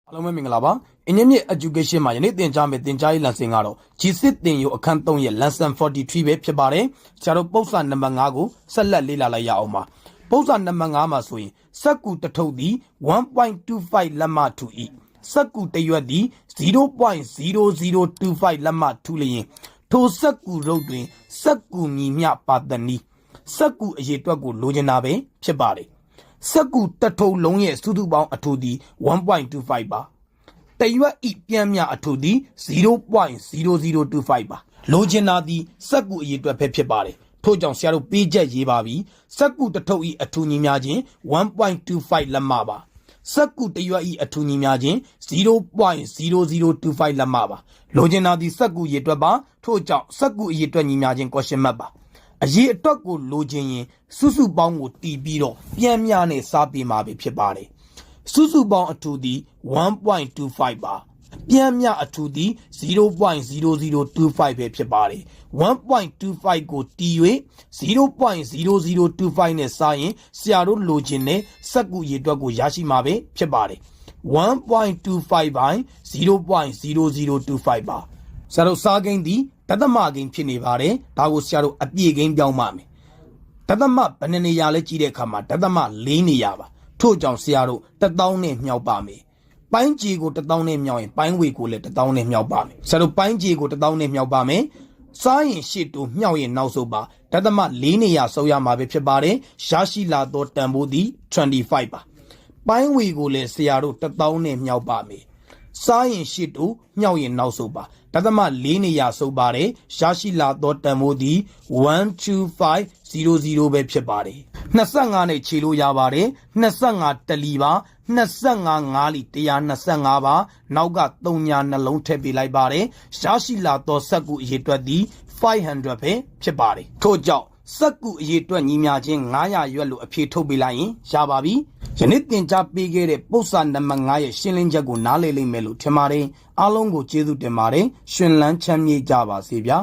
အားလုံးပဲမင်္ဂလာပါအင်းမြင့် education မှာယနေ့သင်ကြားမယ့်သင်ကြားရေး lesson ကတော့ Gစစ်သင်ယူအခန်း3ရဲ့ lesson-43 ပဲဖြစ်ပါတယ်ဆရာတို့ပုဒ်စာနံပါတ်5ကိုဆက်လက်လေ့လာလိုက်ရအောင်ပါပုဒ်စာနံပါတ်5မှာဆိုရင်စက္ကူတစ်ထုပ်သည် 1.25 လက်မထု၏စက္ကူတစ်ရွက်သည် 0.0025 လက်မထုလျင်ထိုစက္ကူရုပ်တွင်စက္ကူမည်မျှပါသနည်းစက္ကူအရေအတွက်ကိုလိုချင်တာပဲဖြစ်ပါတယ်စက္ကူတစ်ထုပ်လုံးရဲ့စုစုပေါင်းအထုသည် 1.25 ပါတရွက်ဤပြန်မြအထုသည် 0.0025 ပါလိုချင်တာသည်စက္ကူအရေအတွက်ပဲဖြစ်ပါတယ်ထို့ကြောင့်ဆရာတို့ပေးချက်ရေးပါပြီစက္ကူတစ်ထုပ်ဤအထုညီများခြင်း 1.25 လက်မပါစက္ကူတရွက်ဤအထုညီများခြင်း 0.0025 လက်မပါလိုချင်တာသည်စက္ကူအရေအတွက်ပါထို့ကြောင့်စက္ကူအရေအတွက်ညီများခြင်း question mark ပါအရေအတွက်ကိုလိုချင်ရင်စုစုပေါင်းကိုတီးပြီးတော့ပြန်မြနဲ့စားပေးမှာပဲဖြစ်ပါတယ်စုစုပေါင်းအထုသည် 1.25 ပါပြန်မြအထုသည် 0.0025 ပဲဖြစ်ပါတယ် 1.25 ကိုတီး၍0.0025 နဲ့စားရင်ဆရာတို့လိုချင်တဲ့စက္ကူရေအတွက်ကိုရရှိမှာပဲဖြစ်ပါတယ် 1.25 by 0.0025 ပါဆရာတို့စားကိန်းသည်တသမကိန်းဖြစ်နေပါတယ်ဒါကိုဆရာတို့အပြည့်ကိန်းပြောင်းပါမယ်တသမဘယ်နှစ်နေရာလဲကြည့်တဲ့အခါမှာတသမ4နေရာပါထို့ကြောင့်ဆရာတို့1000နဲ့မြောက်ပါမယ်ပိုင်းခြေကို1000နဲ့မြောက်ရင်ပိုင်းဝေကိုလည်း1000နဲ့မြောက်ပါမယ်ဆရာတို့ပိုင်းခြေကို1000နဲ့မြောက်ပါမယ်စားရင်ရှေ့တိုးမြောက်ရင်နောက်ဆုတ်ပါတသမ4နေရာဆုပ်ရမှာပဲဖြစ်ပါတယ်ရရှိလာသောတန်ဖိုးသည်25ပါပိုင်းဝေကိုလည်းဆရာတို့1000နဲ့မြောက်ပါမယ်စားရင်ရှေ့တိုးမြောက်ရင်နောက်ဆုတ်ပါတသမ4နေရာဆုပ်ပါတယ်ရရှိလာသောတန်ဖိုးသည်12500ပဲဖြစ်ပါတယ်25နဲ့ခြေလို့ရပါတယ်25တလီပါ25 5လီ125ပါနောက်က3ညာနှလုံးထည့်ပေးလိုက်ပါတယ်ရရှိလာသောစက္ကူအရေအတွက်သည်500ပဲဖြစ်ပါတယ်ထို့ကြောင့်စက္ကူအရေအတွက်ညီမျှခြင်း900ရွက်လို့အဖြေထုတ်ပေးလိုက်ရင်ရပါပြီယနေ့သင်ကြားပေးခဲ့တဲ့ပုဒ်စာနံပါတ်5ရဲ့ရှင်းလင်းချက်ကိုနားလည်လိမ့်မယ်လို့ထင်ပါတယ်အားလုံးကိုကျေးဇူးတင်ပါတယ်ရှင်လန်းချမ်းမြေ့ကြပါစေဗျာ